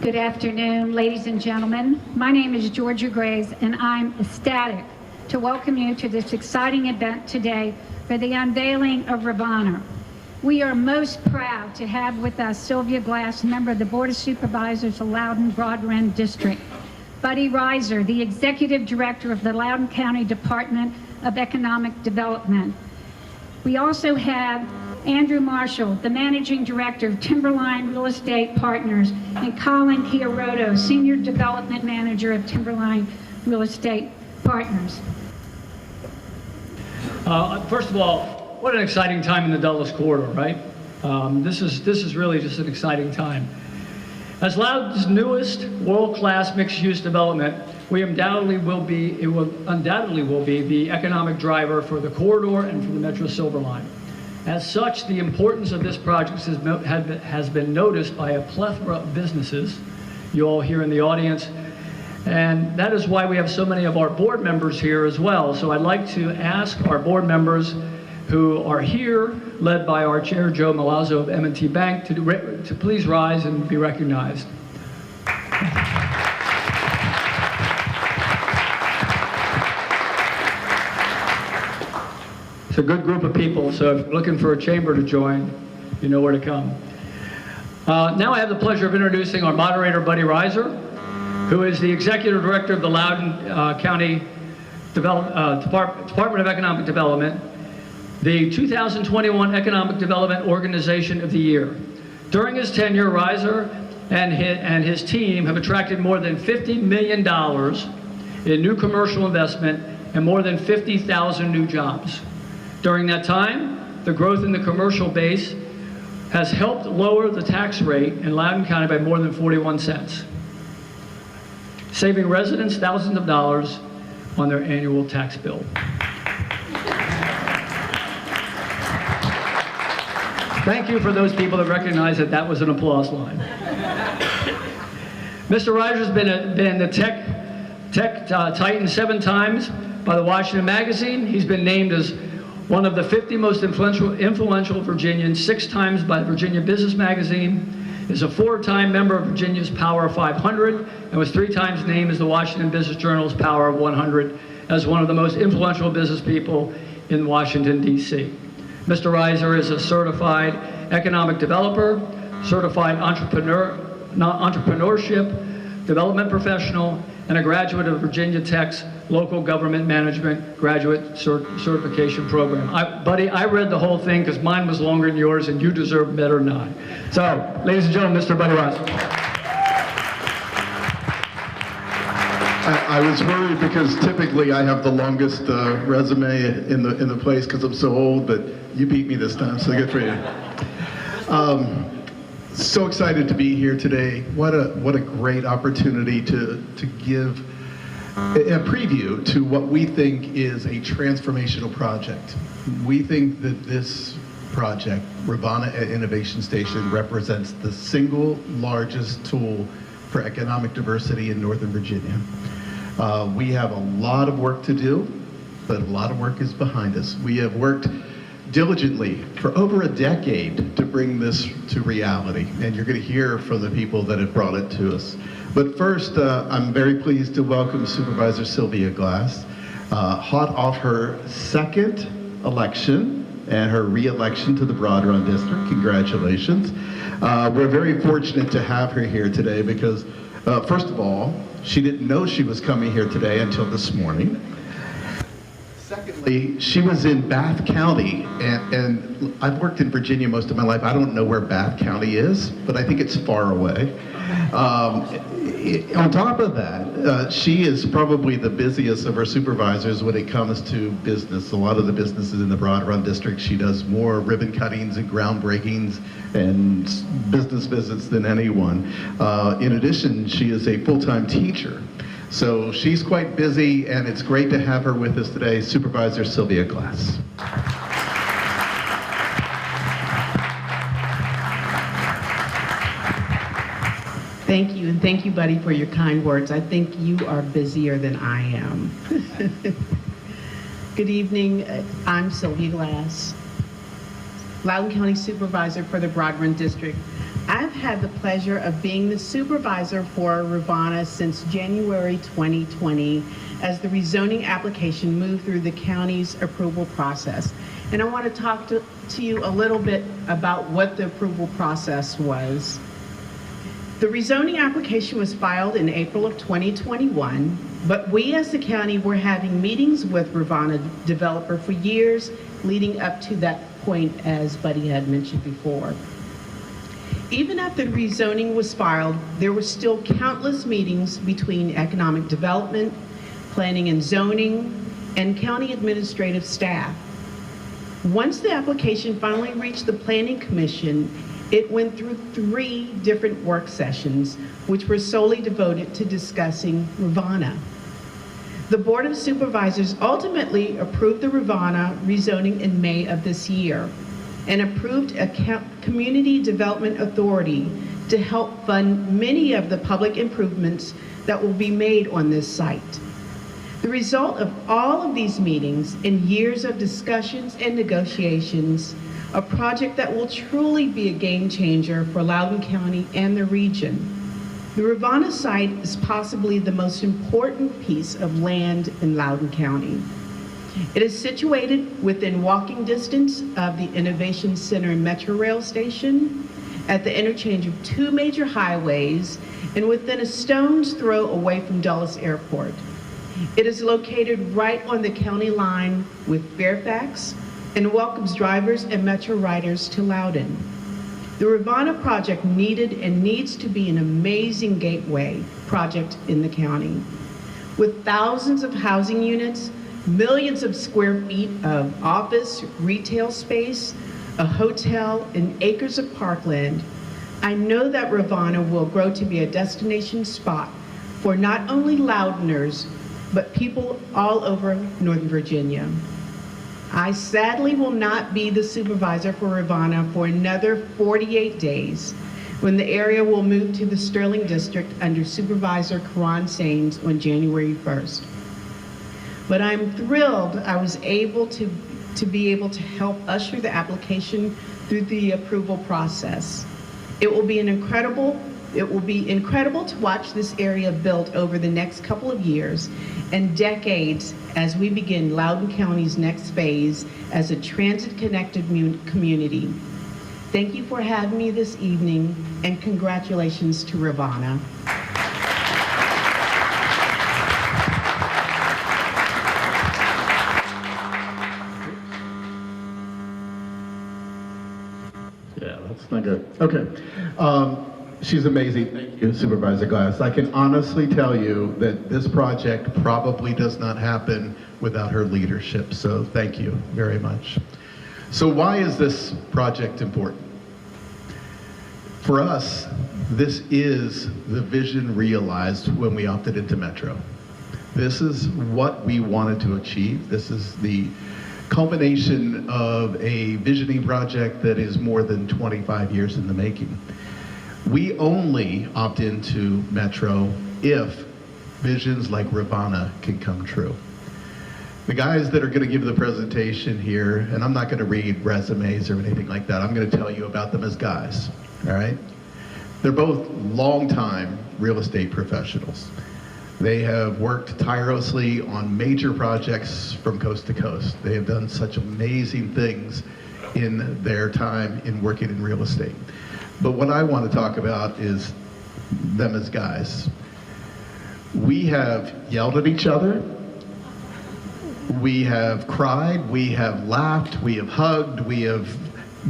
Good afternoon, ladies and gentlemen. My name is Georgia Graves, and I'm ecstatic to welcome you to this exciting event today for the unveiling of Rivanna. We are most proud to have with us Sylvia Glass, member of the Board of Supervisors of Loudoun Broad Rand District, Buddy Reiser, the Executive Director of the Loudoun County Department of Economic Development. We also have Andrew Marshall, the Managing Director of Timberline Real Estate Partners, and Colin Chiaroto, Senior Development Manager of Timberline Real Estate Partners. First of all, what an exciting time in the Dulles Corridor, right? This is really just an exciting time. As Loudoun's newest world-class mixed-use development, it undoubtedly will be the economic driver for the corridor and for the Metro Silver Line. As such, the importance of this project has been noticed by a plethora of businesses, you all here in the audience, and that is why we have so many of our board members here as well. So I'd like to ask our board members who are here, led by our chair, Joe Malazzo of M&T Bank, to please rise and be recognized. It's a good group of people, so if you're looking for a chamber to join, you know where to come. Now I have the pleasure of introducing our moderator, Buddy Reiser, who is the Executive Director of the Loudoun County Department of Economic Development, the 2021 Economic Development Organization of the Year. During his tenure, Reiser and his team have attracted more than $50 million in new commercial investment and more than 50,000 new jobs. During that time, the growth in the commercial base has helped lower the tax rate in Loudoun County by more than 41 cents, saving residents thousands of dollars on their annual tax bill. Thank you for those people that recognize that that was an applause line. Mr. Reiser has been the tech Titan 7 times by the Washington Magazine. He's been named as one of the 50 most influential Virginians 6 times by the Virginia Business Magazine, is a 4-time member of Virginia's Power 500, and was 3 times named as the Washington Business Journal's Power 100 as one of the most influential business people in Washington, D.C. Mr. Reiser is a certified economic developer, certified entrepreneurship development professional, and a graduate of Virginia Tech's Local Government Management Graduate Certification Program. Buddy, I read the whole thing because mine was longer than yours, and you deserve better than I. So, ladies and gentlemen, Mr. Buddy Reiser. I was worried because typically I have the longest resume in the place because I'm so old, but you beat me this time, so good for you. So excited to be here today. What a great opportunity to give a preview to what we think is a transformational project. We think that this project, Rivanna Innovation Station, represents the single largest tool for economic diversity in Northern Virginia. We have a lot of work to do, but a lot of work is behind us. We have worked diligently for over a decade to bring this to reality, and you're going to hear from the people that have brought it to us. But first, I'm very pleased to welcome Supervisor Sylvia Glass, hot off her 2nd election and her re-election to the Broad Run District. Congratulations. We're very fortunate to have her here today because, first of all, she didn't know she was coming here today until this morning. Secondly, she was in Bath County, and I've worked in Virginia most of my life. I don't know where Bath County is, but I think it's far away. On top of that, she is probably the busiest of our supervisors when it comes to business. A lot of the businesses in the Broad Run District, she does more ribbon cuttings and groundbreakings and business visits than anyone. In addition, she is a full-time teacher. So she's quite busy, and it's great to have her with us today, Supervisor Sylvia Glass. Thank you, and thank you, Buddy, for your kind words. I think you are busier than I am. Good evening. I'm Sylvia Glass, Loudoun County Supervisor for the Broad Run District. I've had the pleasure of being the supervisor for Rivanna since January 2020 as the rezoning application moved through the county's approval process. And I want to talk to you a little bit about what the approval process was. The rezoning application was filed in April of 2021, but we as the county were having meetings with Rivanna developer for years leading up to that point, as Buddy had mentioned before. Even after the rezoning was filed, there were still countless meetings between economic development, planning and zoning, and county administrative staff. Once the application finally reached the Planning Commission, it went through 3 different work sessions, which were solely devoted to discussing Rivanna. The Board of Supervisors ultimately approved the Rivanna rezoning in May of this year and approved a community development authority to help fund many of the public improvements that will be made on this site. The result of all of these meetings and years of discussions and negotiations, a project that will truly be a game changer for Loudoun County and the region. The Rivanna site is possibly the most important piece of land in Loudoun County. It is situated within walking distance of the Innovation Center and Metro Rail Station, at the interchange of 2 major highways, and within a stone's throw away from Dulles Airport. It is located right on the county line with Fairfax and welcomes drivers and Metro riders to Loudoun. The Rivanna project needed and needs to be an amazing gateway project in the county. With thousands of housing units, millions of square feet of office, retail space, a hotel, and acres of parkland, I know that Rivanna will grow to be a destination spot for not only Loudouners, but people all over Northern Virginia. I sadly will not be the supervisor for Rivanna for another 48 days, when the area will move to the Sterling District under Supervisor Karan Sains on January 1st. But I'm thrilled I was able to be able to help usher the application through the approval process. It will be incredible to watch this area built over the next couple of years and decades as we begin Loudoun County's next phase as a transit-connected community. Thank you for having me this evening, and congratulations to Rivanna. Yeah, that's not good. Okay. She's amazing. Thank you, Supervisor Glass. I can honestly tell you that this project probably does not happen without her leadership, so thank you very much. So why is this project important? For us, this is the vision realized when we opted into Metro. This is what we wanted to achieve. This is the culmination of a visioning project that is more than 25 years in the making. We only opt into Metro if visions like Rivanna can come true. The guys that are going to give the presentation here, and I'm not going to read resumes or anything like that, I'm going to tell you about them as guys, all right? They're both longtime real estate professionals. They have worked tirelessly on major projects from coast to coast. They have done such amazing things in their time in working in real estate. But what I want to talk about is them as guys. We have yelled at each other. We have cried. We have laughed. We have hugged. We have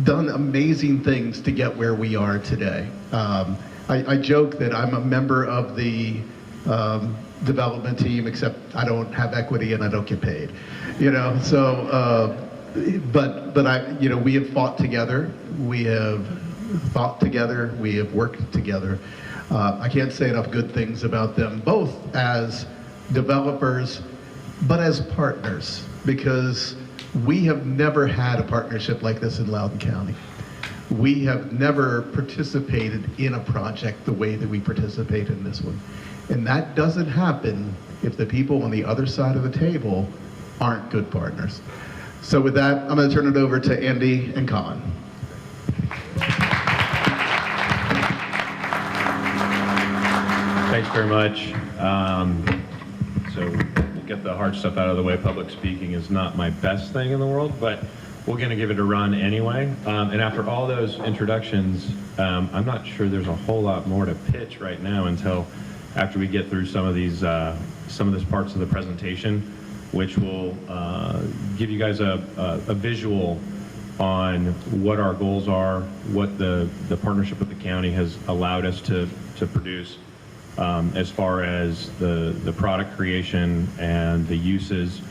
done amazing things to get where we are today. I joke that I'm a member of the development team, except I don't have equity and I don't get paid. You know, so, but I, you know, we have fought together. We have thought together, we have worked together. I can't say enough good things about them, both as developers, but as partners, because we have never had a partnership like this in Loudoun County. We have never participated in a project the way that we participate in this one. And that doesn't happen if the people on the other side of the table aren't good partners. So with that, I'm going to turn it over to Andy and Colin. Thanks very much. So we'll get the hard stuff out of the way. Public speaking is not my best thing in the world, but we're going to give it a run anyway. And after all those introductions, I'm not sure there's a whole lot more to pitch right now until after we get through some of these parts of the presentation, which will give you guys a visual on what our goals are, what the partnership with the county has allowed us to produce as far as the product creation and the uses,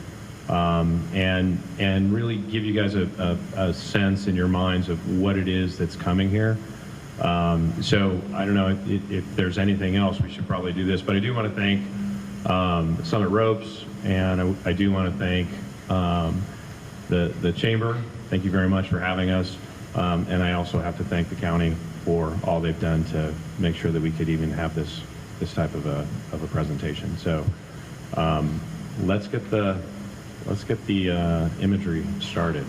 and really give you guys a sense in your minds of what it is that's coming here. So I don't know if there's anything else, we should probably do this, but I do want to thank Summit Ropes, and I do want to thank the Chamber. Thank you very much for having us. And I also have to thank the county for all they've done to make sure that we could even have this type of a presentation. So let's get the imagery started.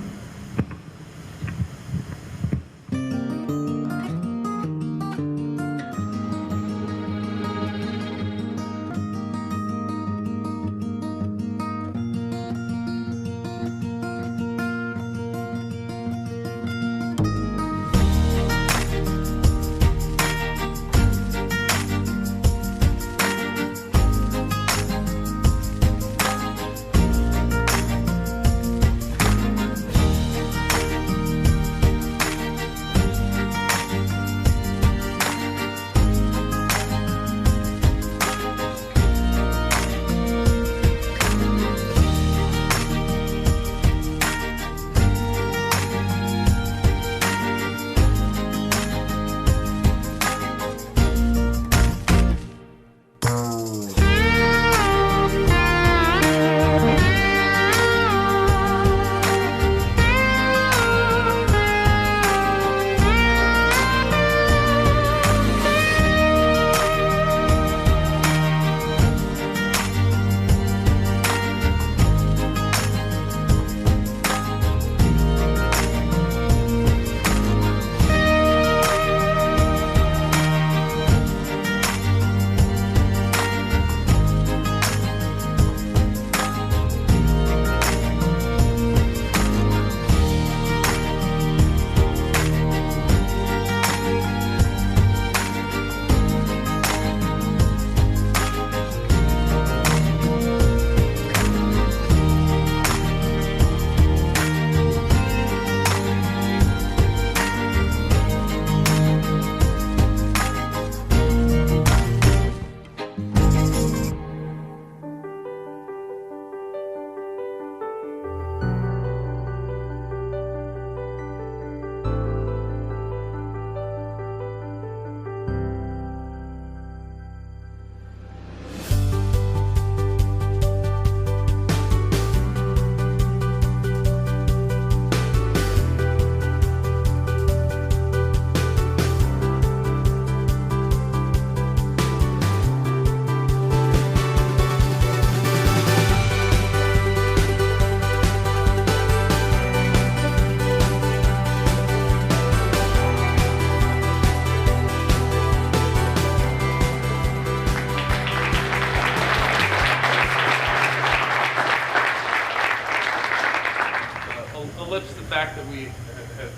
fact that we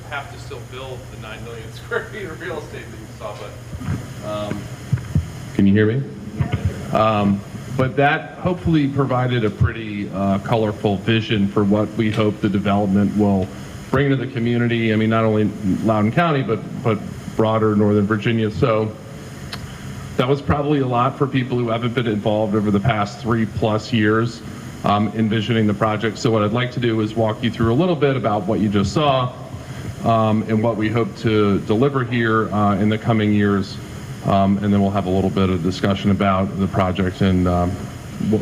have to still build the 9 million square feet of real estate that you saw, but can you hear me? But that hopefully provided a pretty colorful vision for what we hope the development will bring to the community. I mean, not only Loudoun County, but broader Northern Virginia. So that was probably a lot for people who haven't been involved over the past 3+ years envisioning the project. So what I'd like to do is walk you through a little bit about what you just saw and what we hope to deliver here in the coming years. And then we'll have a little bit of discussion about the project and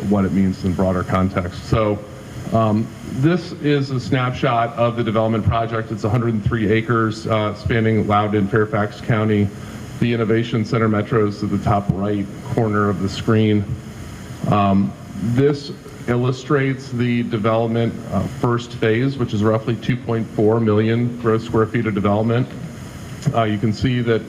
what it means in broader context. So this is a snapshot of the development project. It's 103 acres spanning Loudoun, Fairfax County. The Innovation Center Metro is at the top right corner of the screen. This illustrates the development first phase, which is roughly 2.4 million gross square feet of development. You can see that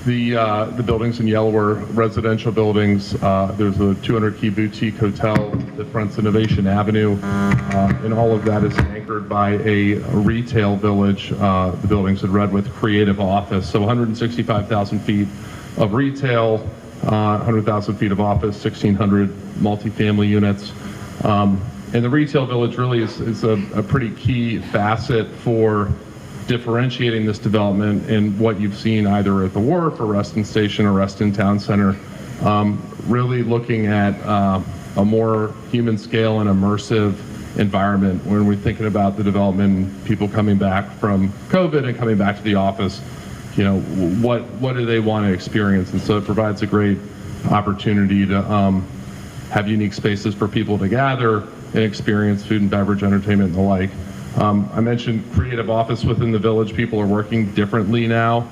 The buildings in yellow are residential buildings. There's a 200-key boutique hotel that fronts Innovation Avenue, and all of that is anchored by a retail village, the buildings in red, with creative office. So 165,000 feet of retail, 100,000 feet of office, 1,600 multifamily units. And the retail village really is a pretty key facet for differentiating this development in what you've seen either at the Wharf or Reston Station or Reston Town Center, really looking at a more human scale and immersive environment when we're thinking about the development, people coming back from COVID and coming back to the office, you know, what do they want to experience? And so it provides a great opportunity to have unique spaces for people to gather and experience food and beverage, entertainment, and the like. I mentioned creative office within the village. People are working differently now.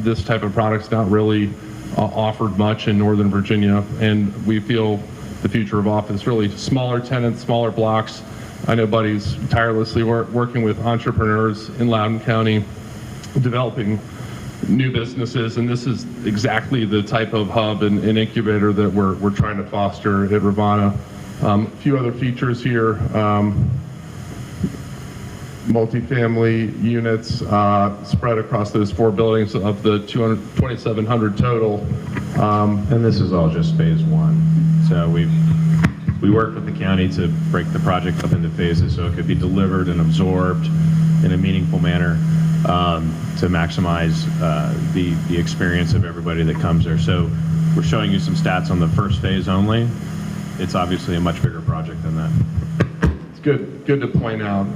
This type of product's not really offered much in Northern Virginia, and we feel the future of office, really smaller tenants, smaller blocks. I know Buddy's tirelessly working with entrepreneurs in Loudoun County, developing new businesses, and this is exactly the type of hub and incubator that we're trying to foster at Rivanna. A few other features here. Multifamily units spread across those 4 buildings of the 2,700 total. And this is all just phase 1. So we worked with the county to break the project up into phases so it could be delivered and absorbed in a meaningful manner to maximize the experience of everybody that comes there. So we're showing you some stats on the first phase only. It's obviously a much bigger project than that. It's good to point out.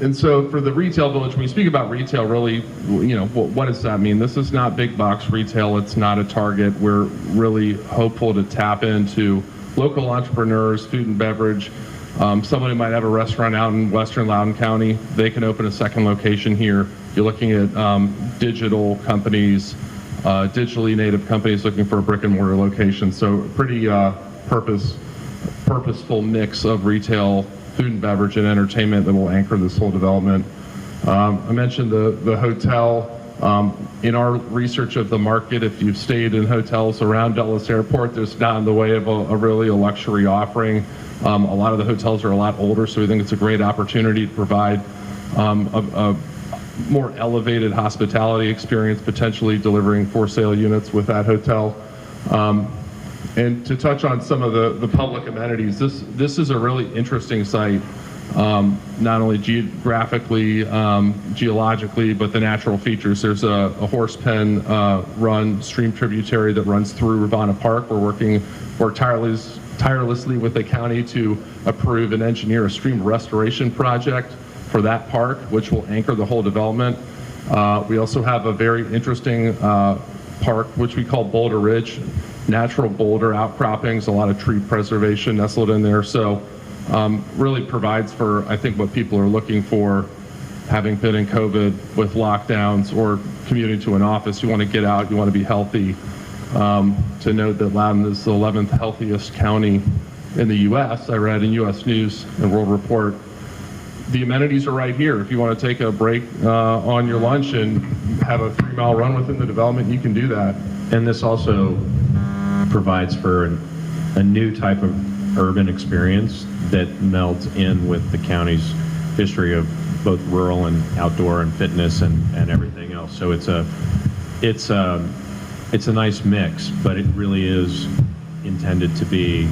And so for the retail village, when you speak about retail, really, you know, what does that mean? This is not big box retail. It's not a Target. We're really hopeful to tap into local entrepreneurs, food and beverage. Somebody might have a restaurant out in Western Loudoun County. They can open a second location here. You're looking at digital companies, digitally native companies looking for a brick and mortar location. So pretty purposeful mix of retail, food and beverage, and entertainment that will anchor this whole development. I mentioned the hotel. In our research of the market, if you've stayed in hotels around Dulles Airport, there's not in the way of a luxury offering. A lot of the hotels are a lot older, so we think it's a great opportunity to provide a more elevated hospitality experience, potentially delivering for sale units with that hotel. And to touch on some of the public amenities, this is a really interesting site, not only geographically, geologically, but the natural features. There's a horse pen run stream tributary that runs through Rivanna Park. We're tirelessly with the county to approve and engineer a stream restoration project for that park, which will anchor the whole development. We also have a very interesting park, which we call Boulder Ridge. Natural boulder outcroppings, a lot of tree preservation nestled in there. So really provides for, I think, what people are looking for, having been in COVID with lockdowns or commuting to an office. You want to get out, you want to be healthy. To note that Loudoun is the 11th healthiest county in the U.S. I read in U.S. News and World Report. The amenities are right here. If you want to take a break on your lunch and have a 3-mile run within the development, you can do that. And this also provides for a new type of urban experience that melds in with the county's history of both rural and outdoor and fitness and everything else. So it's a nice mix, but it really is intended to be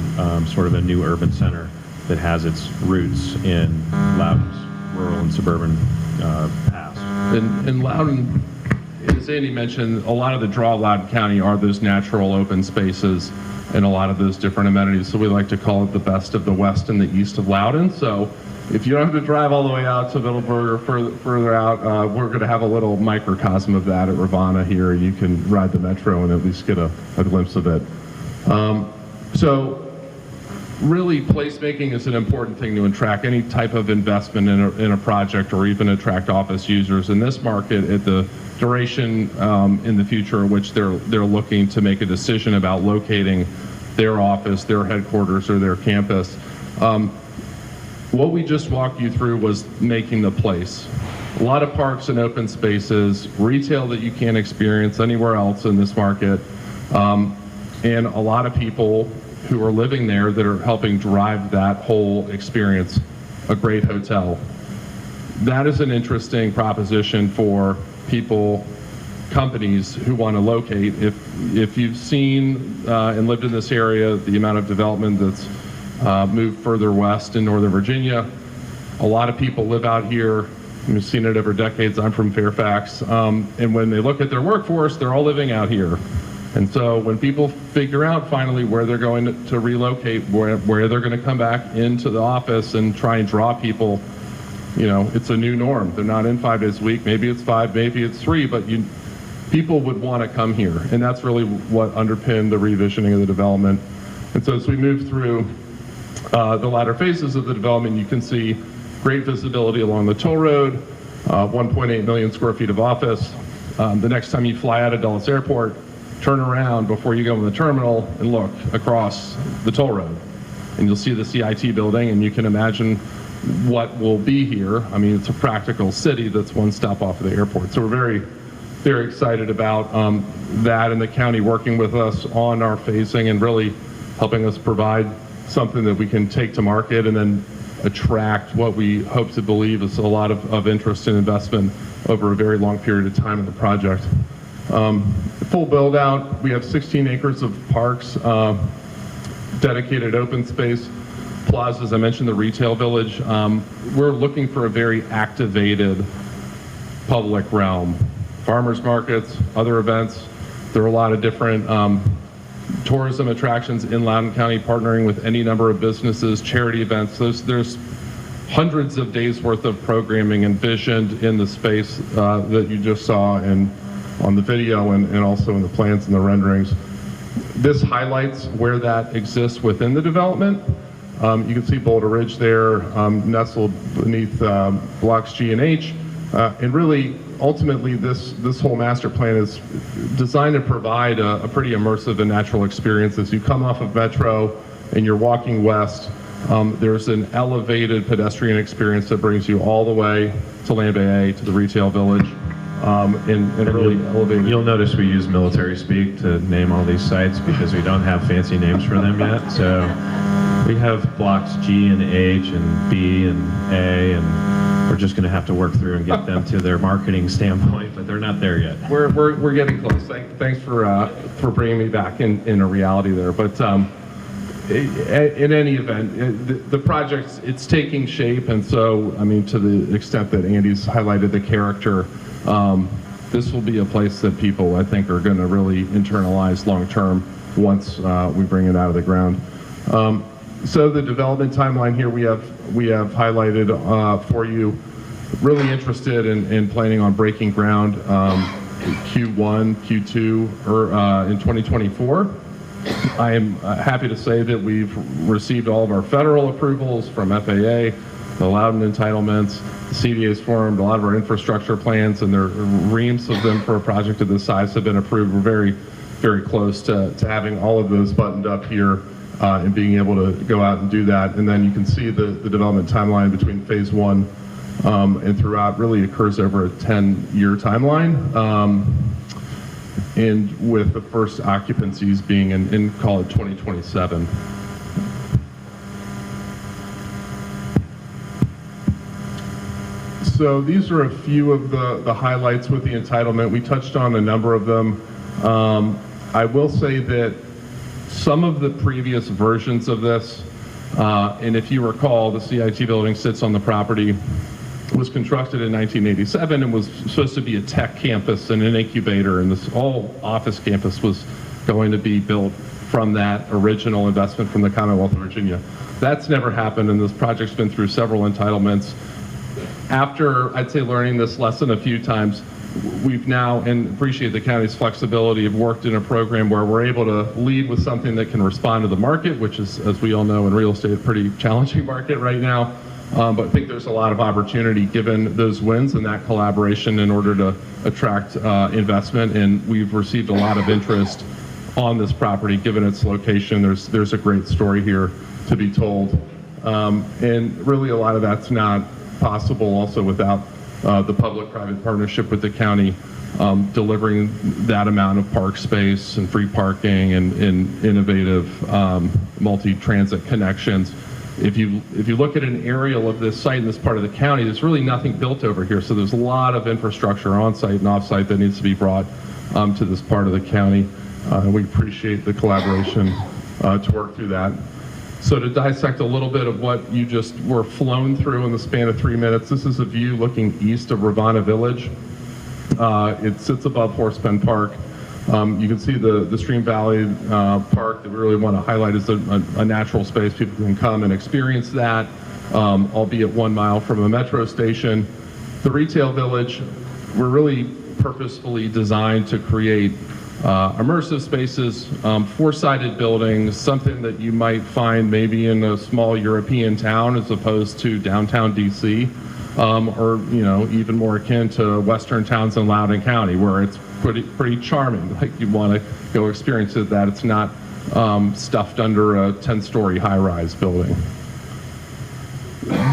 sort of a new urban center that has its roots in Loudoun's rural and suburban past. And Loudoun, as Andy mentioned, a lot of the draw of Loudoun County are those natural open spaces and a lot of those different amenities. So we like to call it the best of the west and the east of Loudoun. So if you don't have to drive all the way out to Middleburg or further out, we're going to have a little microcosm of that at Rivanna here. You can ride the metro and at least get a glimpse of it. So really, placemaking is an important thing to attract any type of investment in a project or even attract office users. In this market, at the duration in the future in which they're looking to make a decision about locating their office, their headquarters, or their campus, what we just walked you through was making the place. A lot of parks and open spaces, retail that you can't experience anywhere else in this market, and a lot of people who are living there that are helping drive that whole experience, a great hotel. That is an interesting proposition for people, companies who want to locate. If you've seen and lived in this area, the amount of development that's moved further west in Northern Virginia, a lot of people live out here. We've seen it over decades. I'm from Fairfax. And when they look at their workforce, they're all living out here. And so when people figure out finally where they're going to relocate, where they're going to come back into the office and try and draw people, you know, it's a new norm. They're not in 5 days a week. Maybe it's 5, maybe it's 3, but people would want to come here. And that's really what underpinned the revisioning of the development. And so as we move through the latter phases of the development, you can see great visibility along the toll road, 1.8 million square feet of office. The next time you fly out of Dulles Airport, turn around before you go in the terminal and look across the toll road. And you'll see the CIT building, and you can imagine what will be here. I mean, it's a practical city that's one stop off of the airport. So we're very, very excited about that, and the county working with us on our phasing and really helping us provide something that we can take to market and then attract what we hope to believe is a lot of interest and investment over a very long period of time in the project. Full build out, we have 16 acres of parks, dedicated open space, plazas. I mentioned the retail village. We're looking for a very activated public realm. Farmers markets, other events. There are a lot of different tourism attractions in Loudoun County, partnering with any number of businesses, charity events. There's hundreds of days worth of programming envisioned in the space that you just saw and on the video and also in the plans and the renderings. This highlights where that exists within the development. You can see Boulder Ridge there, nestled beneath blocks G and H. And really, ultimately, this whole master plan is designed to provide a pretty immersive and natural experience. As you come off of Metro and you're walking west, there's an elevated pedestrian experience that brings you all the way to Land Bay A, to the retail village. And really elevated. You'll notice we use military speak to name all these sites because we don't have fancy names for them yet. So we have blocks G and H and B and A, and we're just going to have to work through and get them to their marketing standpoint, but they're not there yet. We're getting close. Thanks for bringing me back in a reality there. But in any event, the project, it's taking shape, and so I mean, to the extent that Andy's highlighted the character. This will be a place that people, I think, are going to really internalize long-term once we bring it out of the ground. So the development timeline here we have highlighted for you. Really interested in planning on breaking ground Q1, Q2, or in 2024. I am happy to say that we've received all of our federal approvals from FAA, the Loudoun entitlements. The CDA's formed, a lot of our infrastructure plans, and there are reams of them for a project of this size have been approved. We're very, very close to having all of those buttoned up here and being able to go out and do that. And then you can see the development timeline between phase 1 and throughout really occurs over a 10-year timeline. And with the first occupancies being in call it 2027. So these are a few of the highlights with the entitlement. We touched on a number of them. I will say that some of the previous versions of this, and if you recall, the CIT building sits on the property, was constructed in 1987 and was supposed to be a tech campus and an incubator, and this all office campus was going to be built from that original investment from the Commonwealth of Virginia. That's never happened, and this project's been through several entitlements. After, I'd say, learning this lesson a few times, we've now, and appreciate the county's flexibility, have worked in a program where we're able to lead with something that can respond to the market, which is, as we all know, in real estate, a pretty challenging market right now. But I think there's a lot of opportunity given those wins and that collaboration in order to attract investment. And we've received a lot of interest on this property, given its location. There's a great story here to be told. And really a lot of that's not possible also without the public-private partnership with the county, delivering that amount of park space and free parking and innovative multi-transit connections. If you look at an aerial of this site in this part of the county, there's really nothing built over here. So there's a lot of infrastructure on-site and off-site that needs to be brought to this part of the county. And we appreciate the collaboration to work through that. So to dissect a little bit of what you just were flown through in the span of 3 minutes, this is a view looking east of Rivanna Village. It sits above Horse Pen Park. You can see the Stream Valley Park that we really want to highlight is a natural space. People can come and experience that, albeit 1 mile from a metro station. The retail village, we're really purposefully designed to create immersive spaces, four-sided buildings, something that you might find maybe in a small European town as opposed to downtown DC, or even more akin to western towns in Loudoun County, where it's pretty charming. Like you want to go experience it, that it's not stuffed under a 10-story high-rise building.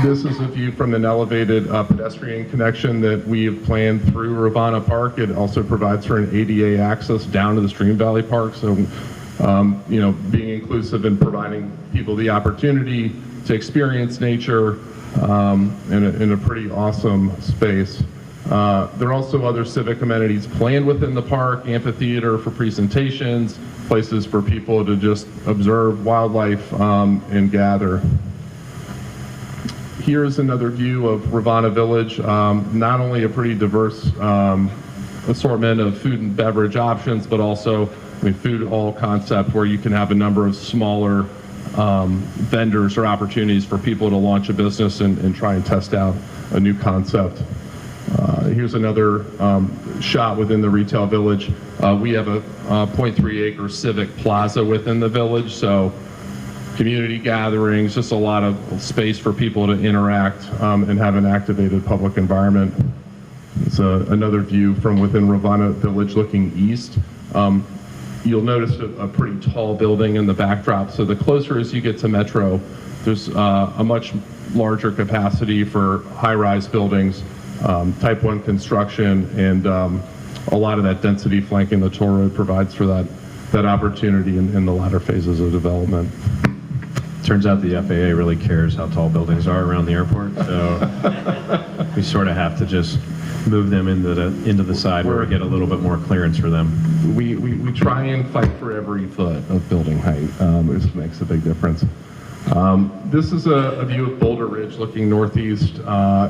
This is a view from an elevated pedestrian connection that we have planned through Rivanna Park. It also provides for an ADA access down to the Stream Valley Park. So, being inclusive and providing people the opportunity to experience nature in a pretty awesome space. There are also other civic amenities planned within the park, amphitheater for presentations, places for people to just observe wildlife and gather. Here's another view of Rivanna Village. Not only a pretty diverse assortment of food and beverage options, but also food hall concept where you can have a number of smaller vendors or opportunities for people to launch a business and try and test out a new concept. Here's another shot within the retail village. We have a 0.3 acre civic plaza within the village, so community gatherings, just a lot of space for people to interact and have an activated public environment. It's another view from within Rivanna Village looking east. You'll notice a pretty tall building in the backdrop, so the closer as you get to Metro, there's a much larger capacity for high-rise buildings, type 1 construction, and a lot of that density flanking the toll road provides for that opportunity in the latter phases of development. Turns out the FAA really cares how tall buildings are around the airport, so we sort of have to just move them into the side where we get a little bit more clearance for them. We try and fight for every foot of building height, which makes a big difference. This is a view of Boulder Ridge looking northeast.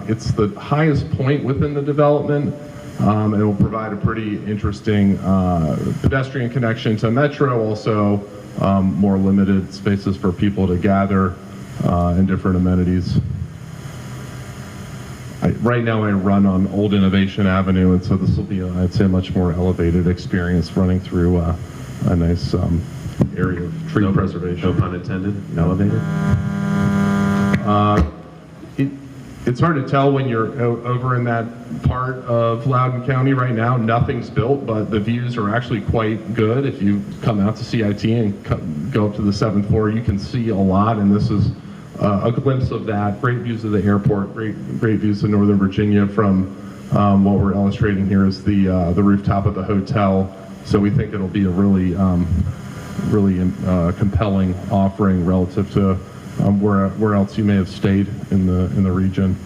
It's the highest point within the development. And it will provide a pretty interesting pedestrian connection to Metro, also more limited spaces for people to gather and different amenities. Right now I run on Old Innovation Avenue, and so this will be, I'd say, a much more elevated experience running through a nice area of tree preservation. No pun intended, elevated? It's hard to tell when you're over in that part of Loudoun County right now. Nothing's built, but the views are actually quite good. If you come out to CIT and go up to the 7th floor, you can see a lot, and this is a glimpse of that. Great views of the airport, great views of Northern Virginia from what we're illustrating here is the rooftop of the hotel. So we think it'll be a really compelling offering relative to where else you may have stayed in the region.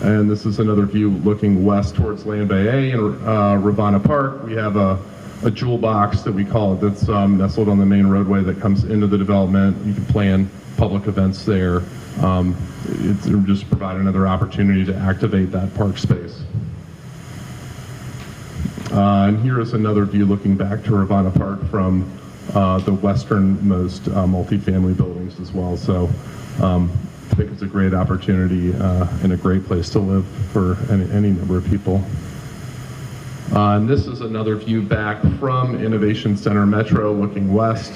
And this is another view looking west towards Land Bay A and Rivanna Park. We have a jewel box that we call it that's nestled on the main roadway that comes into the development. You can plan public events there. It just provide another opportunity to activate that park space. And here is another view looking back to Rivanna Park from the westernmost multifamily buildings as well. So I think it's a great opportunity and a great place to live for any number of people. And this is another view back from Innovation Center Metro looking west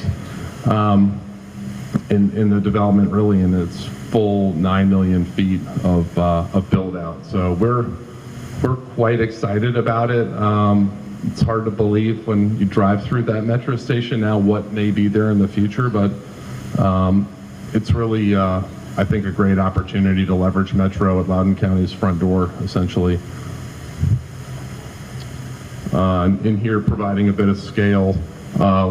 in the development really in its full 9 million feet of build out. So we're quite excited about it. It's hard to believe when you drive through that metro station now what may be there in the future, but it's really I think, a great opportunity to leverage Metro at Loudoun County's front door, essentially. In here, providing a bit of scale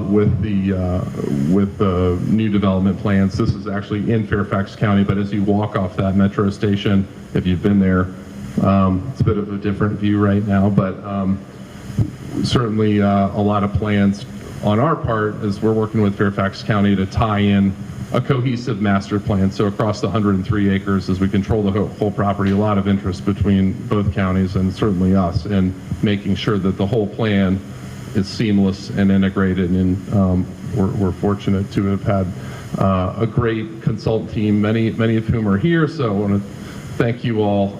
with the new development plans. This is actually in Fairfax County, but as you walk off that Metro station, if you've been there, it's a bit of a different view right now, but certainly a lot of plans on our part as we're working with Fairfax County to tie in a cohesive master plan. So across the 103 acres, as we control the whole property, a lot of interest between both counties and certainly us in making sure that the whole plan is seamless and integrated. And we're fortunate to have had a great consultant team, many of whom are here. So I want to thank you all.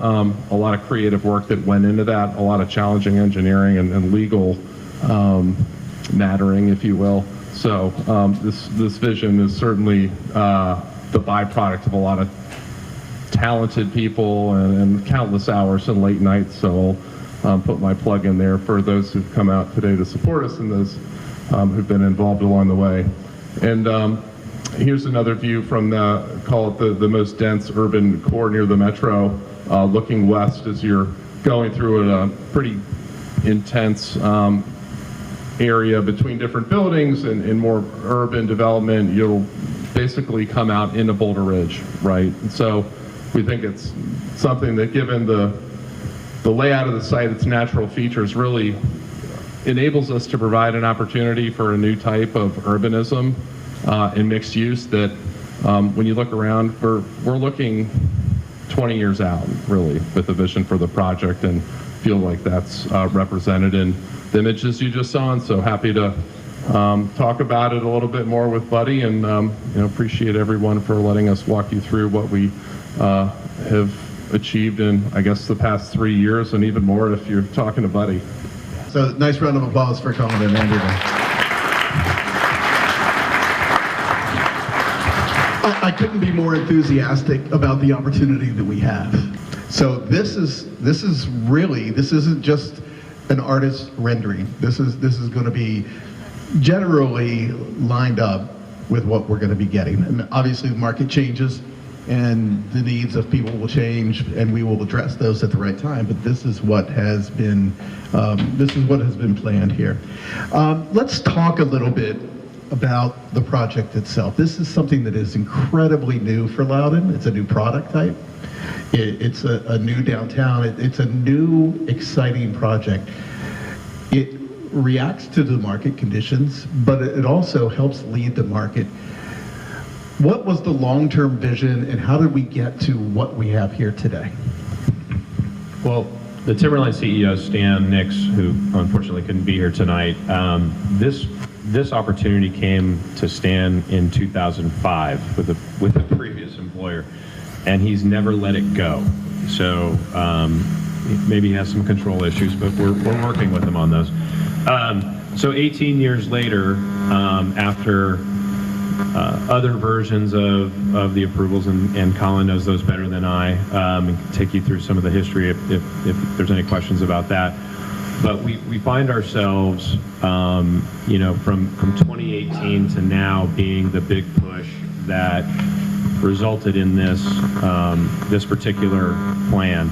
A lot of creative work that went into that, a lot of challenging engineering and legal mattering, if you will. So this vision is certainly the byproduct of a lot of talented people and countless hours and late nights. So I'll put my plug in there for those who've come out today to support us and those who've been involved along the way. And here's another view from call it the most dense urban core near the Metro, looking west as you're going through a pretty intense area between different buildings and more urban development. You'll basically come out into Boulder Ridge, right? And so we think it's something that, given the layout of the site, its natural features, really enables us to provide an opportunity for a new type of urbanism and mixed use that when you look around, we're looking 20 years out, really, with a vision for the project, and feel like that's represented in the images you just saw. And so happy to talk about it a little bit more with Buddy, and appreciate everyone for letting us walk you through what we have achieved in, I guess, the past 3 years, and even more if you're talking to Buddy. So nice round of applause for coming in, Andrew. I couldn't be more enthusiastic about the opportunity that we have. So this isn't just an artist's rendering. This is going to be generally lined up with what we're going to be getting. And obviously the market changes and the needs of people will change, and we will address those at the right time. But this is what has been planned here. Let's talk a little bit about the project itself. This is something that is incredibly new for Loudoun. It's a new product type. It's a new downtown. It's a new, exciting project. It reacts to the market conditions, but it also helps lead the market. What was the long-term vision, and how did we get to what we have here today? Well, the Timberline CEO, Stan Nix, who unfortunately couldn't be here tonight, this opportunity came to Stan in 2005 with a previous employer, and he's never let it go. So maybe he has some control issues, but we're working with him on those. So 18 years later, after other versions of the approvals, and Colin knows those better than I, and can take you through some of the history if there's any questions about that. But we find ourselves, from 2018 to now being the big push that resulted in this particular plan,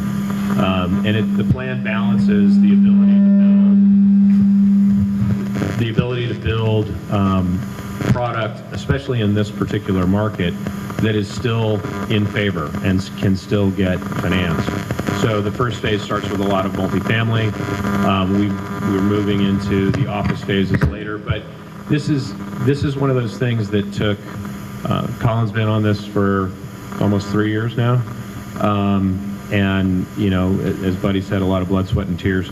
and the plan balances the ability to build product, especially in this particular market, that is still in favor and can still get financed. So the first phase starts with a lot of multifamily. We're moving into the office phases later, but this is one of those things that took. Colin's been on this for almost 3 years now, and as Buddy said, a lot of blood, sweat, and tears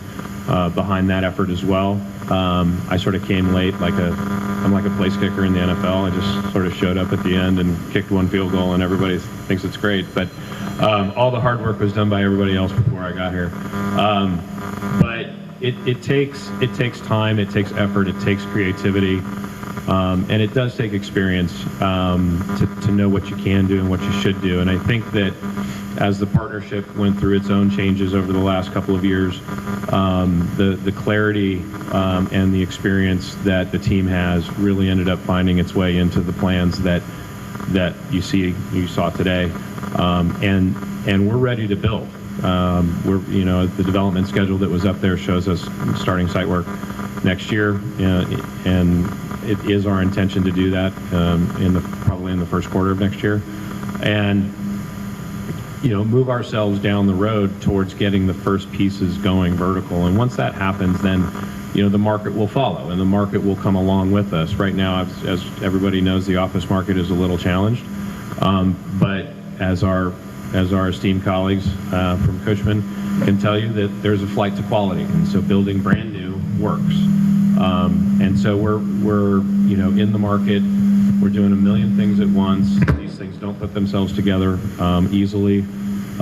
behind that effort as well. I sort of came late, I'm like a place kicker in the NFL. I just sort of showed up at the end and kicked one field goal, and everybody thinks it's great. But all the hard work was done by everybody else before I got here. But it takes time, it takes effort, it takes creativity, and it does take experience to know what you can do and what you should do. And I think that as the partnership went through its own changes over the last couple of years, the clarity and the experience that the team has really ended up finding its way into the plans that that you saw today, and we're ready to build. The development schedule that was up there shows us starting site work next year, and it is our intention to do that probably in the first quarter of next year, and move ourselves down the road towards getting the first pieces going vertical. And once that happens, then the market will follow, and the market will come along with us. Right now, as everybody knows, the office market is a little challenged, but as our esteemed colleagues from Cushman can tell you, that there's a flight to quality, and so building brand new works. And so we're in the market. We're doing a million things at once. These things don't put themselves together easily,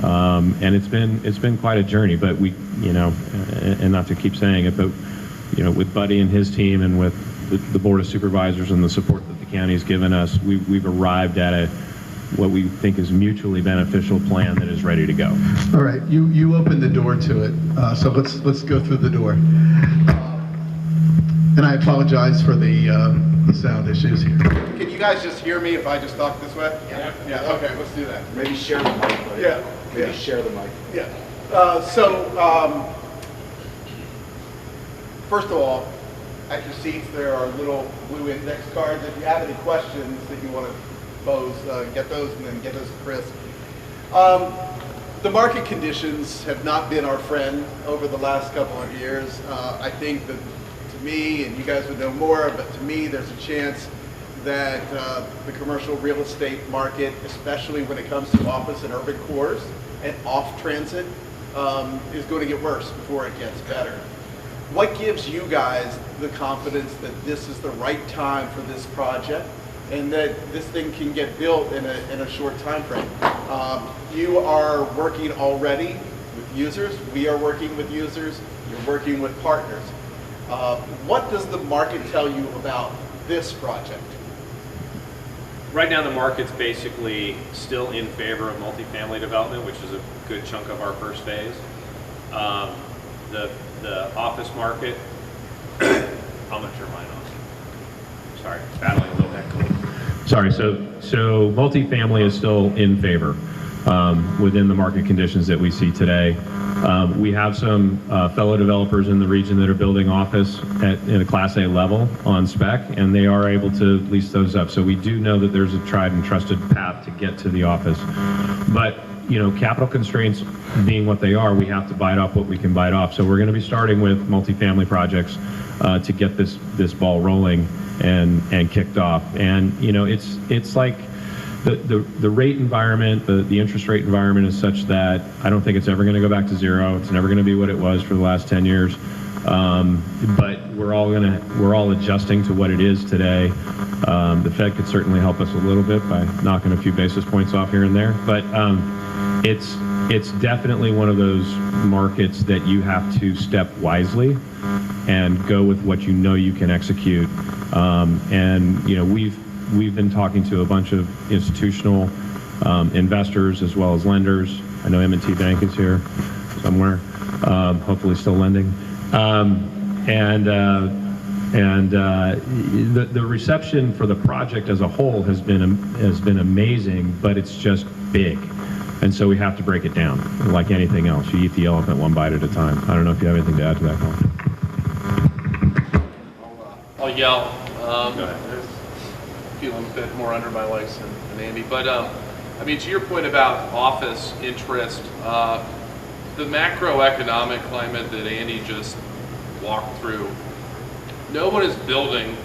and it's been quite a journey. But we, and not to keep saying it, but with Buddy and his team, and with the Board of Supervisors and the support that the county's given us, we've arrived at what we think is mutually beneficial plan that is ready to go. All right, you opened the door to it, so let's go through the door. And I apologize for the sound issues here. Can you guys just hear me if I just talk this way? Yeah. Yeah, okay, let's do that. Maybe share the mic. Buddy. Yeah. Maybe share the mic. Yeah. First of all, at your seats there are little blue index cards. If you have any questions that you want to pose, get those, and then get those to Chris. The market conditions have not been our friend over the last couple of years. I think that, to me, and you guys would know more, but to me there's a chance that the commercial real estate market, especially when it comes to office and urban cores and off-transit, is going to get worse before it gets better. What gives you guys the confidence that this is the right time for this project, and that this thing can get built in a short time frame? You are working already with users. We are working with users. You're working with partners. What does the market tell you about this project? Right now, the market's basically still in favor of multifamily development, which is a good chunk of our first phase. The office market, I'm going to turn mine on. Sorry, battling a little bit. Sorry, so multifamily is still in favor within the market conditions that we see today. We have some fellow developers in the region that are building office at a Class A level on spec, and they are able to lease those up. So we do know that there's a tried and trusted path to get to the office. But capital constraints being what they are, we have to bite off what we can bite off. So we're going to be starting with multifamily projects to get this ball rolling and kicked off. And it's like the rate environment, the interest rate environment is such that I don't think it's ever going to go back to zero. It's never going to be what it was for the last 10 years. But we're all adjusting to what it is today. The Fed could certainly help us a little bit by knocking a few basis points off here and there. But it's definitely one of those markets that you have to step wisely and go with what you know you can execute. We've been talking to a bunch of institutional investors as well as lenders. I know M&T Bank is here somewhere, hopefully still lending. The reception for the project as a whole has been amazing, but it's just big. And so we have to break it down. Like anything else, you eat the elephant one bite at a time. I don't know if you have anything to add to that, Colin. I'll yell. Go ahead. Feeling a bit more under my legs than Andy. But, to your point about office interest, the macroeconomic climate that Andy just walked through, no one is building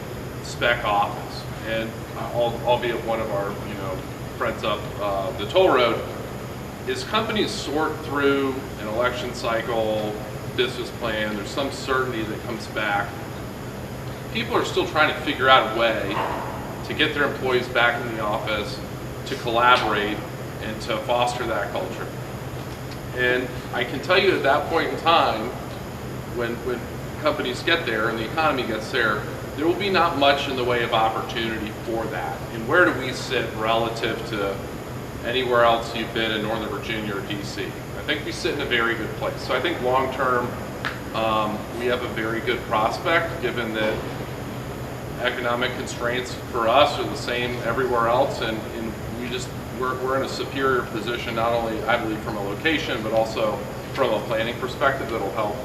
spec office. And albeit one of our friends up the toll road, is companies sort through an election cycle, business plan, there's some certainty that comes back. People are still trying to figure out a way to get their employees back in the office, to collaborate, and to foster that culture. And I can tell you at that point in time, when companies get there and the economy gets there, there will be not much in the way of opportunity for that. And where do we sit relative to anywhere else you've been in Northern Virginia or DC? I think we sit in a very good place. So I think long term, we have a very good prospect, given that economic constraints for us are the same everywhere else, and we're in a superior position, not only I believe from a location, but also from a planning perspective that'll help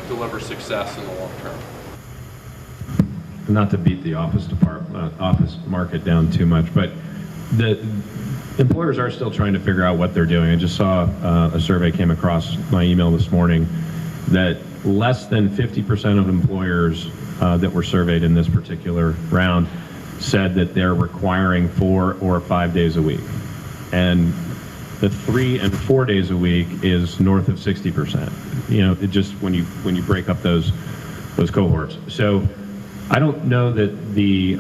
deliver success in the long term. Not to beat the office market down too much, but the employers are still trying to figure out what they're doing. I just saw a survey came across my email this morning that less than 50% of employers that were surveyed in this particular round said that they're requiring 4 or 5 days a week, and the 3 and 4 days a week is north of 60%. It just when you break up those cohorts. So I don't know that the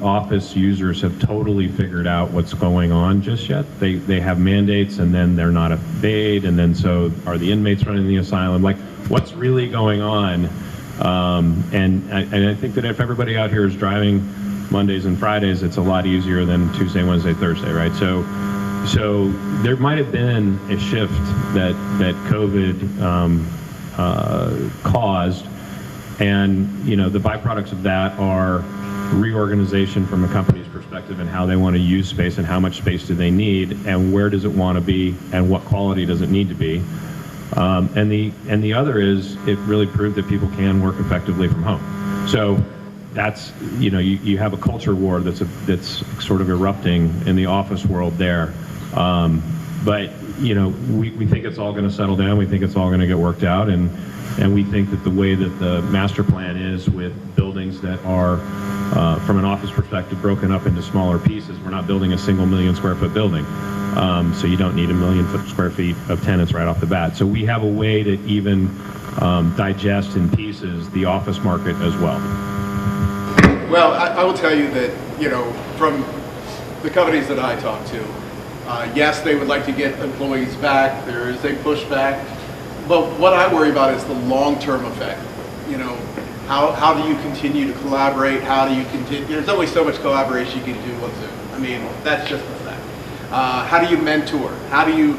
office users have totally figured out what's going on just yet. They have mandates, and then they're not obeyed, and then so are the inmates running the asylum? Like, what's really going on? And I think that if everybody out here is driving Mondays and Fridays, it's a lot easier than Tuesday, Wednesday, Thursday, right? So there might have been a shift that COVID caused, and the byproducts of that are reorganization from the company's perspective and how they want to use space and how much space do they need and where does it want to be and what quality does it need to be. And the other is it really proved that people can work effectively from home. So that's you have a culture war that's sort of erupting in the office world there. But we think it's all going to settle down. We think it's all going to get worked out, and we think that the way that the master plan is with buildings that are from an office perspective broken up into smaller pieces. We're not building a single 1 million square foot building. So you don't need 1 million square feet of tenants right off the bat. So we have a way to even digest in pieces the office market as well. Well, I will tell you that, from the companies that I talk to, yes, they would like to get employees back. There is a pushback. But what I worry about is the long-term effect. How do you continue to collaborate? How do you continue? There's only so much collaboration you can do on Zoom. I mean, that's just the fact. How do you mentor? How do you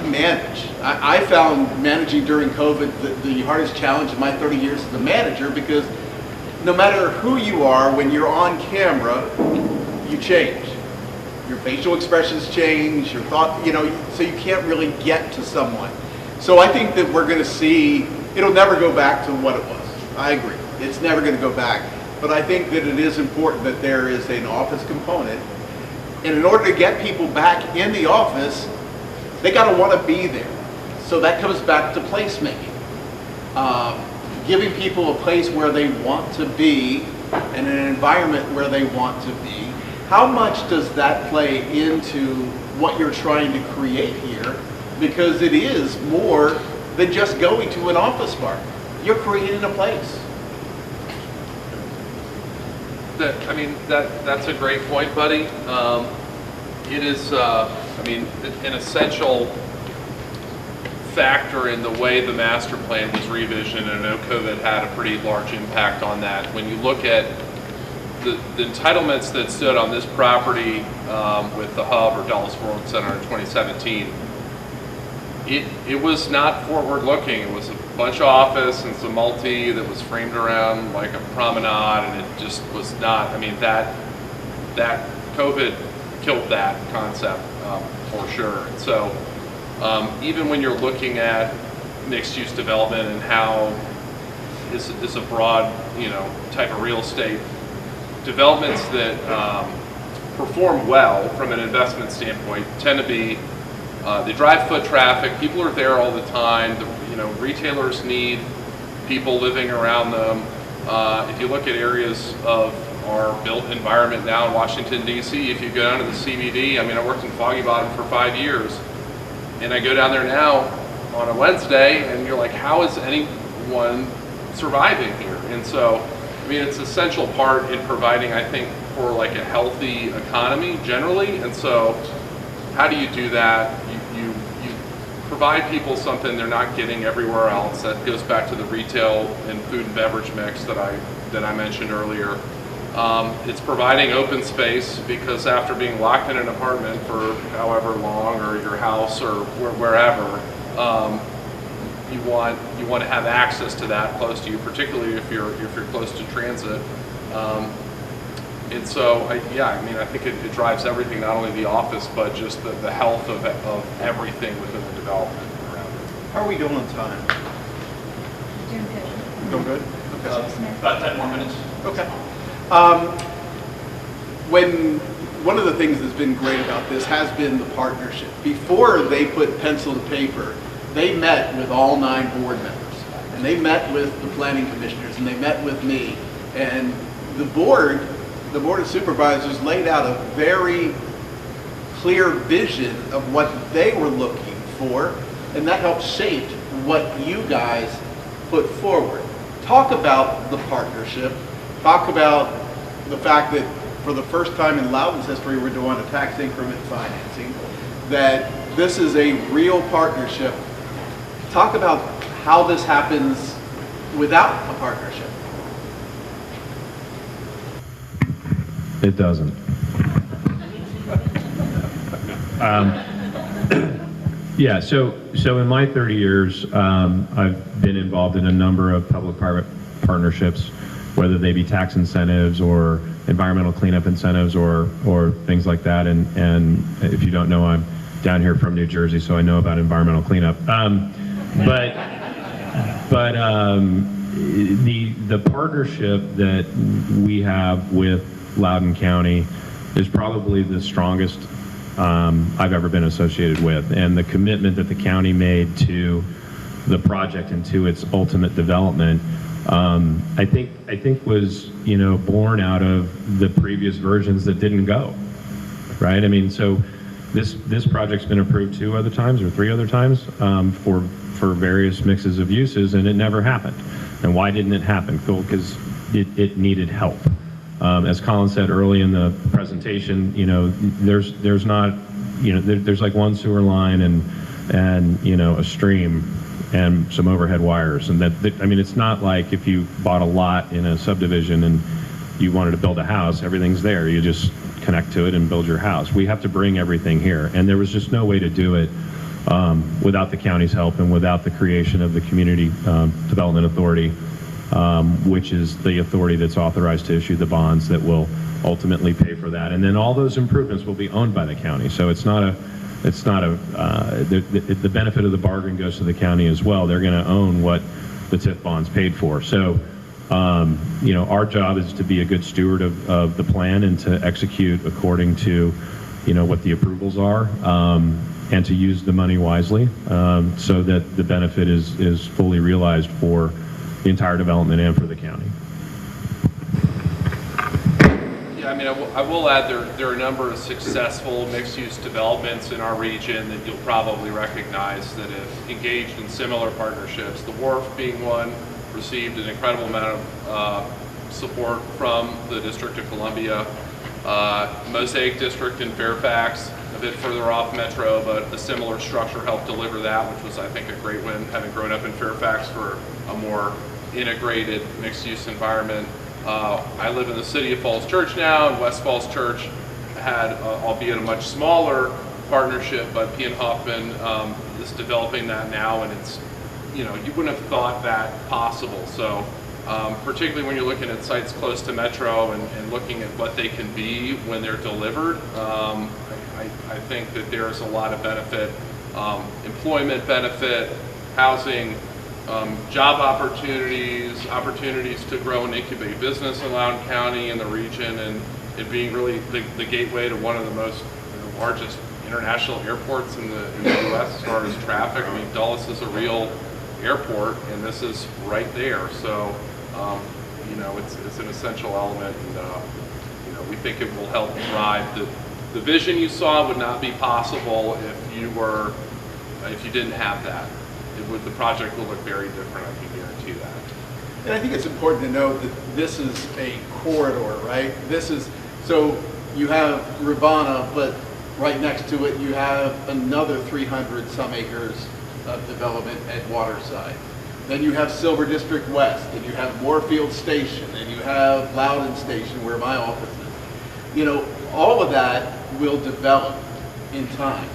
manage? I found managing during COVID the hardest challenge of my 30 years as a manager, because no matter who you are, when you're on camera, you change. Your facial expressions change, your thought, so you can't really get to someone. So I think that we're going to see, it'll never go back to what it was. I agree. It's never going to go back. But I think that it is important that there is an office component. And in order to get people back in the office, they got to want to be there. So that comes back to placemaking. Giving people a place where they want to be and an environment where they want to be. How much does that play into what you're trying to create here? Because it is more than just going to an office park. You're creating a place. That's a great point, buddy. It is, an essential factor in the way the master plan was revisioned, and I know COVID had a pretty large impact on that. When you look at the entitlements that stood on this property with the hub or Dulles World Center in 2017, it was not forward looking. It was a bunch of office and some multi that was framed around like a promenade, and it just was not, that COVID killed that concept for sure. And so even when you're looking at mixed use development and how is a broad type of real estate, developments that perform well from an investment standpoint tend to be they drive foot traffic. People are there all the time. Retailers need people living around them. If you look at areas of our built environment now in Washington, D.C., if you go down to the CBD, I worked in Foggy Bottom for 5 years, and I go down there now on a Wednesday, and you're like, how is anyone surviving here? And so, it's an essential part in providing, I think, for like a healthy economy generally. And so, how do you do that? You provide people something they're not getting everywhere else. That goes back to the retail and food and beverage mix that I mentioned earlier. It's providing open space, because after being locked in an apartment for however long, or your house or wherever, you want to have access to that close to you, particularly if you're close to transit. And so, I think it drives everything, not only the office, but just the health of everything within the development around it. How are we doing on time? Doing good. Doing good? Okay. About 10 more minutes. Okay. One of the things that's been great about this has been the partnership. Before they put pencil to paper, they met with all 9 board members, and they met with the planning commissioners, and they met with me, and the board of supervisors laid out a very clear vision of what they were looking for, and that helped shape what you guys put forward. Talk about the partnership. Talk about the fact that for the first time in Loudoun's history, we're doing a tax increment financing, that this is a real partnership. Talk about how this happens without a partnership. It doesn't. Yeah, so in my 30 years, I've been involved in a number of public-private partnerships, whether they be tax incentives or environmental cleanup incentives or things like that. And if you don't know, I'm down here from New Jersey, so I know about environmental cleanup. But the partnership that we have with Loudoun County is probably the strongest I've ever been associated with, and the commitment that the county made to the project and to its ultimate development, I think was born out of the previous versions that didn't go, right? I mean, so this project's been approved 2 other times or 3 other times for various mixes of uses, and it never happened. And why didn't it happen? Phil, because it needed help. As Colin said early in the presentation, there's not, there's like one sewer line and a stream and some overhead wires, and I mean, it's not like if you bought a lot in a subdivision and you wanted to build a house, everything's there. You just connect to it and build your house. We have to bring everything here, and there was just no way to do it without the county's help and without the creation of the Community Development Authority, which is the authority that's authorized to issue the bonds that will ultimately pay for that. And then all those improvements will be owned by the county. So the benefit of the bargain goes to the county as well. They're going to own what the TIF bonds paid for. So, our job is to be a good steward of the plan and to execute according to, what the approvals are, and to use the money wisely, so that the benefit is fully realized for the entire development and for the county. Yeah, I mean, I will add there are a number of successful mixed-use developments in our region that you'll probably recognize that have engaged in similar partnerships. The Wharf being one, received an incredible amount of support from the District of Columbia. Mosaic District in Fairfax, a bit further off Metro, but a similar structure helped deliver that, which was, I think, a great win, having grown up in Fairfax for a more integrated mixed-use environment. I live in the city of Falls Church now, and West Falls Church had, albeit a much smaller partnership, but P. and Hoffman is developing that now, and it's, you wouldn't have thought that possible. So particularly when you're looking at sites close to Metro and looking at what they can be when they're delivered, I think that there's a lot of benefit, employment benefit, housing, job opportunities to grow and incubate business in Loudoun County and the region, and it being really the gateway to one of the most largest international airports in the U.S. as far as traffic. I mean, Dulles is a real airport, and this is right there. So, it's an essential element, and we think it will help drive the vision you saw would not be possible if you didn't have that. The project will look very different, I can guarantee that. And I think it's important to note that this is a corridor, right? So you have Rivanna, but right next to it you have another 300 some acres of development at Waterside. Then you have Silver District West, and you have Moorfield Station, and you have Loudoun Station where my office is. All of that will develop in time.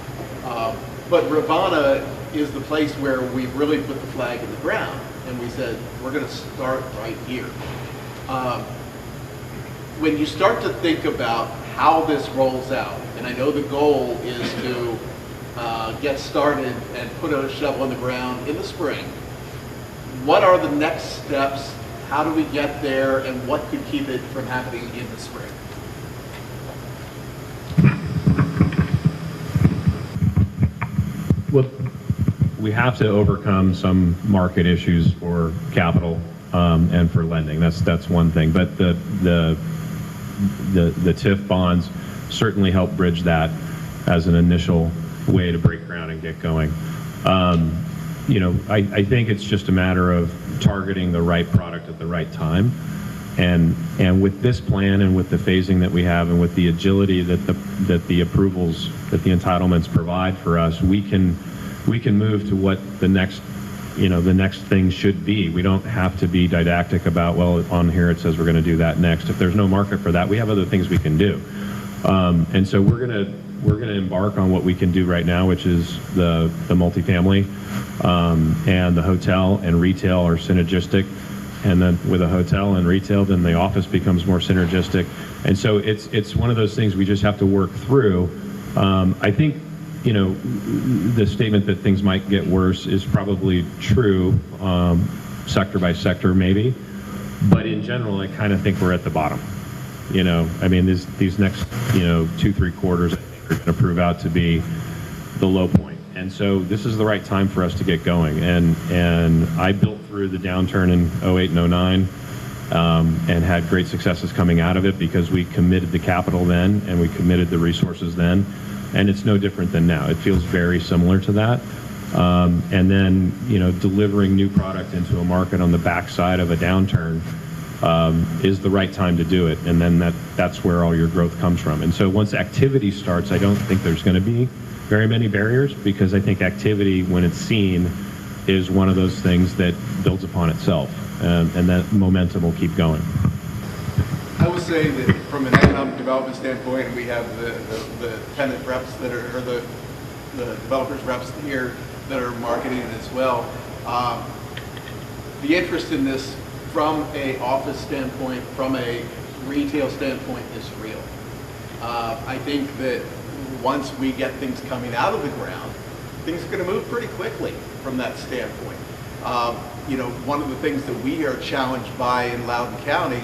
But Rivanna is the place where we've really put the flag in the ground, and we said, we're going to start right here. When you start to think about how this rolls out, and I know the goal is to get started and put a shovel in the ground in the spring, what are the next steps? How do we get there, and what could keep it from happening in the spring? Well, we have to overcome some market issues for capital and for lending. That's one thing. But the TIF bonds certainly help bridge that as an initial way to break ground and get going. You know, I think it's just a matter of targeting the right product at the right time. And with this plan and with the phasing that we have and with the agility that the approvals, that the entitlements provide for us, we can move to what the next thing should be. We don't have to be didactic about, well, on here it says we're going to do that next. If there's no market for that, we have other things we can do. And so we're going to embark on what we can do right now, which is the multifamily and the hotel and retail are synergistic. And then with a hotel and retail, then the office becomes more synergistic. And so it's one of those things we just have to work through. I think, you know, the statement that things might get worse is probably true, sector by sector maybe. But in general, I kind of think we're at the bottom. You know, I mean, these next, 2-3 quarters I think are going to prove out to be the low point. And so this is the right time for us to get going. And I built through the downturn in 08 and 09 and had great successes coming out of it because we committed the capital then and we committed the resources then. And it's no different than now. It feels very similar to that. And then, delivering new product into a market on the backside of a downturn is the right time to do it. And then that's where all your growth comes from. And so once activity starts, I don't think there's going to be very many barriers because I think activity, when it's seen, is one of those things that builds upon itself. And that momentum will keep going. I would say that from an economic development standpoint, we have the tenant reps that are, or the developers reps here that are marketing it as well. The interest in this from an office standpoint, from a retail standpoint is real. I think that once we get things coming out of the ground, things are going to move pretty quickly from that standpoint. One of the things that we are challenged by in Loudoun County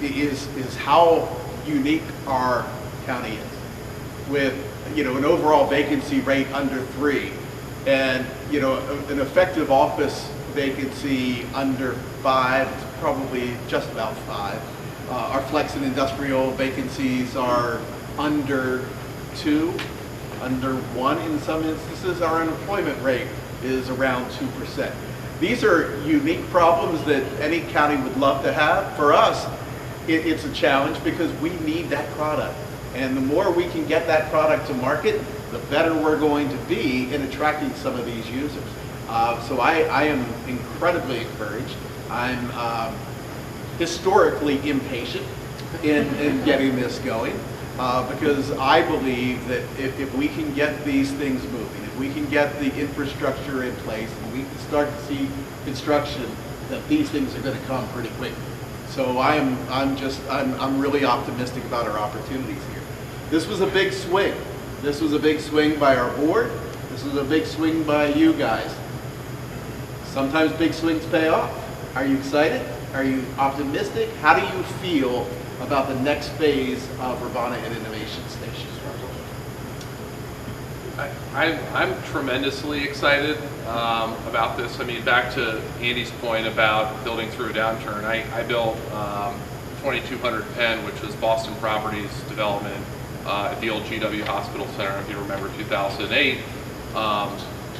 is how unique our county is, with an overall vacancy rate under 3, and an effective office vacancy under 5. It's probably just about 5. Our flex and industrial vacancies are under 2, under 1 in some instances. Our unemployment rate is around 2%. These are unique problems that any county would love to have. For us, it's a challenge because we need that product. And the more we can get that product to market, the better we're going to be in attracting some of these users. So I am incredibly encouraged. I'm historically impatient in getting this going because I believe that if we can get these things moving, if we can get the infrastructure in place, and we can start to see construction, that these things are going to come pretty quick. So I'm really optimistic about our opportunities here. This was a big swing. This was a big swing by our board. This was a big swing by you guys. Sometimes big swings pay off. Are you excited? Are you optimistic? How do you feel about the next phase of Rivanna and Innovation Station? I'm tremendously excited about this. I mean, back to Andy's point about building through a downturn, I built 2200 Penn, which was Boston Properties development at the old GW Hospital Center, if you remember 2008.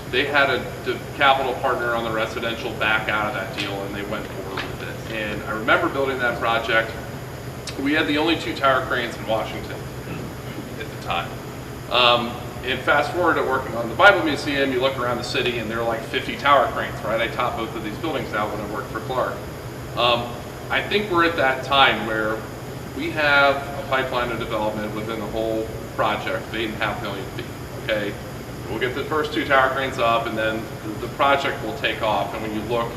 They had a capital partner on the residential back out of that deal, and they went forward with it. And I remember building that project. We had the only 2 tower cranes in Washington at the time. And fast forward to working on the Bible Museum, you look around the city and there are like 50 tower cranes, right? I taught both of these buildings out when I worked for Clark. I think we're at that time where we have a pipeline of development within the whole project, of 8.5 million feet, okay? We'll get the first 2 tower cranes up, and then the project will take off. And when you look,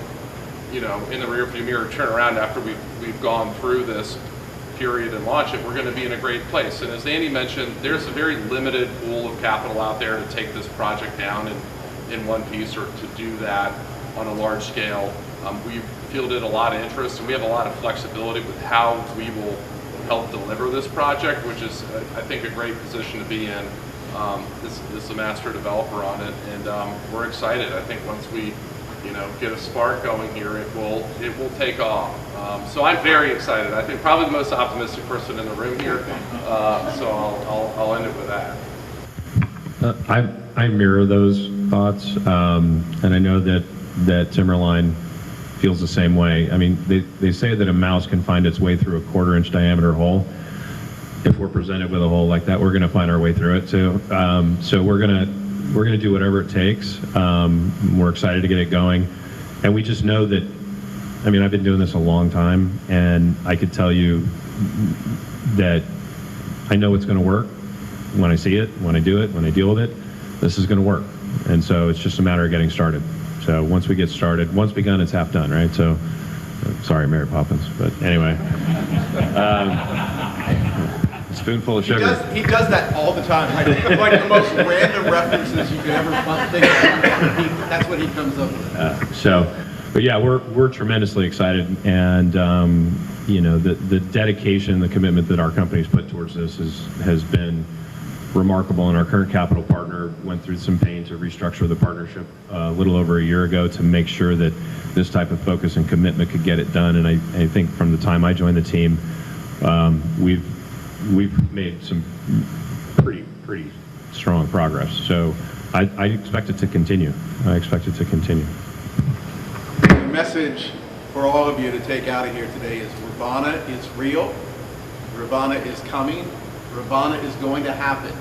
you know, in the rearview mirror, turn around after we've gone through this period and launch it, we're going to be in a great place. And as Andy mentioned, there's a very limited pool of capital out there to take this project down in one piece, or to do that on a large scale. We've fielded a lot of interest, and we have a lot of flexibility with how we will help deliver this project, which is, I think, a great position to be in. This is a master developer on it, and we're excited. I think once we, you know, get a spark going here, it will take off. So I'm very excited. I think probably the most optimistic person in the room here. So I'll end it with that. I mirror those thoughts, and I know that Timberline feels the same way. I mean, they say that a mouse can find its way through a 1/4-inch diameter hole. If we're presented with a hole like that, we're going to find our way through it too. So we're gonna do whatever it takes. We're excited to get it going, and we just know that. I mean, I've been doing this a long time, and I could tell you that I know it's going to work when I see it, when I do it, when I deal with it. This is going to work, and so it's just a matter of getting started. So once we get started, once begun, it's half done, right? So, sorry, Mary Poppins, but anyway. Spoonful of sugar. He does that all the time. Like the most random references you could ever think of. That's what he comes up with. But yeah, we're tremendously excited, and you know, the dedication, the commitment that our company's put towards this has been remarkable. And our current capital partner went through some pain to restructure the partnership a little over a year ago to make sure that this type of focus and commitment could get it done. And I think from the time I joined the team, we've made some pretty strong progress. So I expect it to continue. I expect it to continue. The message for all of you to take out of here today is Rivanna is real. Rivanna is coming. Rivanna is going to happen.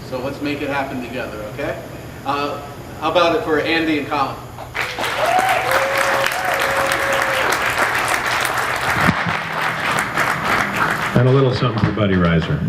So let's make it happen together, okay? How about it for Andy and Colin? And a little something for Buddy Reiser.